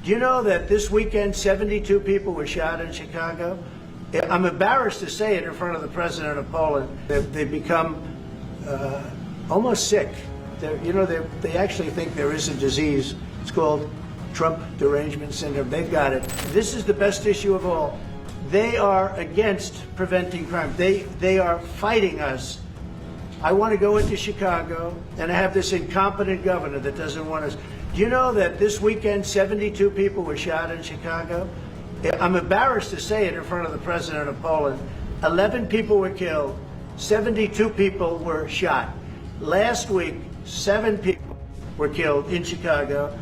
Do you know that this weekend 72 people were shot in Chicago? I'm embarrassed to say it in front of the president of Poland. They've become almost sick. They actually think there is a disease. It's called Trump Derangement Syndrome. They've got it. This is the best issue of all. They are against preventing crime. They are fighting us. I want to go into Chicago, and I have this incompetent governor that doesn't want us. Do you know that this weekend 72 people were shot in Chicago? I'm embarrassed to say it in front of the president of Poland. 11 people were killed. 72 people were shot. Last week, 7 people were killed in Chicago,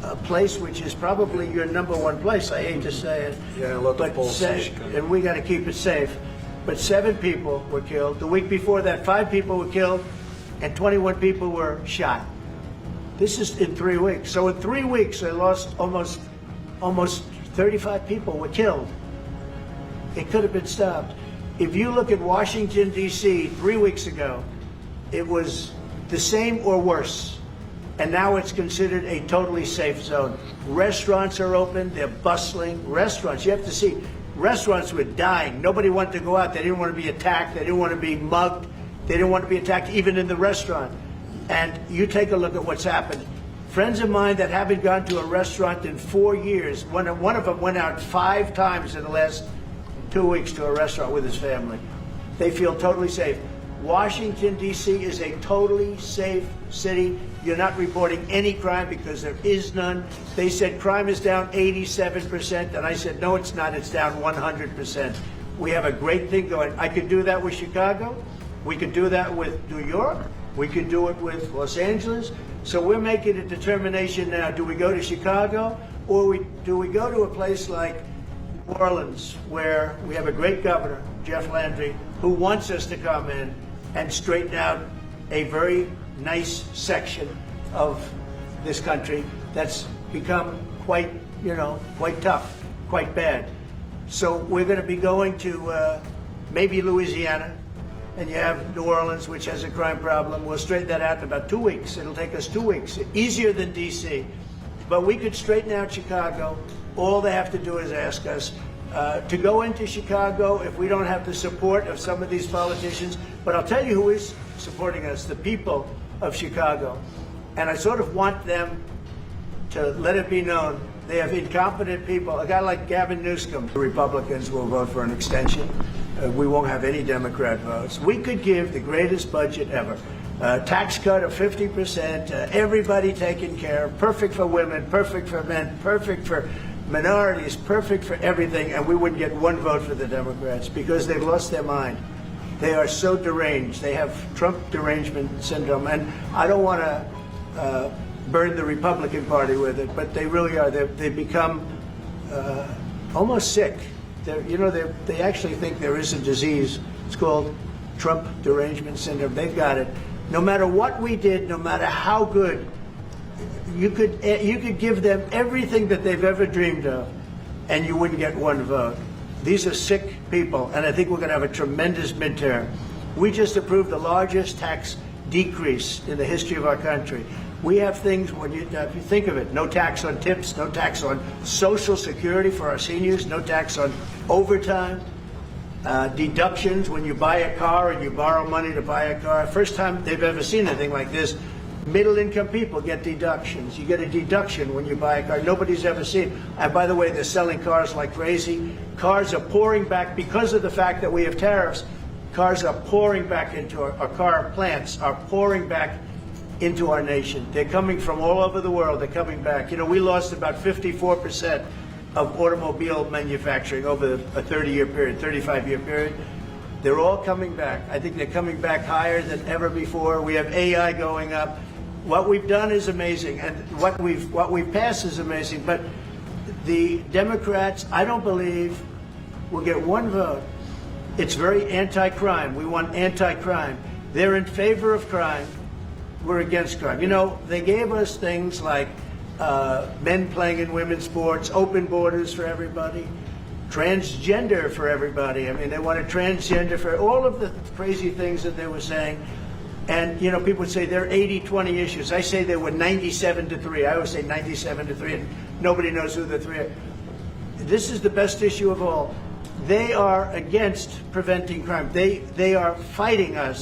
a place which is probably your #1 place. I hate to say it. Yeah, a lot of Poles in Chicago. And we got to keep it safe. But 7 people were killed. The week before that, 5 people were killed, and 21 people were shot. This is in 3 weeks. So in 3 weeks, they lost almost 35 people were killed. It could have been stopped. If you look at Washington, D.C., 3 weeks ago, it was the same or worse. And now it's considered a totally safe zone. Restaurants are open. They're bustling. Restaurants, you have to see, restaurants were dying. Nobody wanted to go out. They didn't want to be attacked. They didn't want to be mugged. They didn't want to be attacked even in the restaurant. And you take a look at what's happened. Friends of mine that haven't gone to a restaurant in 4 years, one of them went out 5 times in the last 2 weeks to a restaurant with his family. They feel totally safe. Washington, D.C. is a totally safe city. You're not reporting any crime because there is none. They said crime is down 87%, and I said, no, it's not. It's down 100%. We have a great thing going. I could do that with Chicago. We could do that with New York. We could do it with Los Angeles. So we're making a determination now. Do we go to Chicago, or do we go to a place like New Orleans, where we have a great governor, Jeff Landry, who wants us to come in and straighten out a very nice section of this country that's become quite tough, quite bad. So we're going to be going to maybe Louisiana, and you have New Orleans, which has a crime problem. We'll straighten that out in about 2 weeks. It'll take us 2 weeks, easier than D.C. But we could straighten out Chicago. All they have to do is ask us to go into Chicago if we don't have the support of some of these politicians. But I'll tell you who is supporting us, the people of Chicago. And I sort of want them to let it be known they have incompetent people. A guy like Gavin Newsom, the Republicans will vote for an extension. We won't have any Democrat votes. We could give the greatest budget ever. Tax cut of 50%, everybody taken care of, perfect for women, perfect for men, perfect for minorities, perfect for everything, and we wouldn't get 1 vote for the Democrats because they've lost their mind. They are so deranged. They have Trump Derangement Syndrome, and I don't want to burn the Republican Party with it, but they really are. They've become almost sick. They actually think there is a disease. It's called Trump Derangement Syndrome. They've got it. No matter what we did, no matter how good, you could give them everything that they've ever dreamed of, and you wouldn't get 1 vote. These are sick people, and I think we're going to have a tremendous midterm. We just approved the largest tax decrease in the history of our country. We have things, if you think of it, no tax on tips, no tax on Social Security for our seniors, no tax on overtime, deductions when you buy a car and you borrow money to buy a car. First time they've ever seen anything like this. Middle-income people get deductions. You get a deduction when you buy a car. Nobody's ever seen. And by the way, they're selling cars like crazy. Cars are pouring back because of the fact that we have tariffs. Cars are pouring back into our car plants are pouring back into our nation. They're coming from all over the world. They're coming back. We lost about 54% of automobile manufacturing over a 30-year period, 35-year period. They're all coming back. I think they're coming back higher than ever before. We have AI going up. What we've done is amazing, and what we've passed is amazing. But the Democrats, I don't believe, will get 1 vote. It's very anti-crime. We want anti-crime. They're in favor of crime. We're against crime. They gave us things like men playing in women's sports, open borders for everybody, transgender for everybody. I mean, they wanted transgender for all of the crazy things that they were saying. And, people would say they're 80-20 issues. I say they were 97-3. I always say 97-3. And nobody knows who the three are. This is the best issue of all. They are against preventing crime. They are fighting us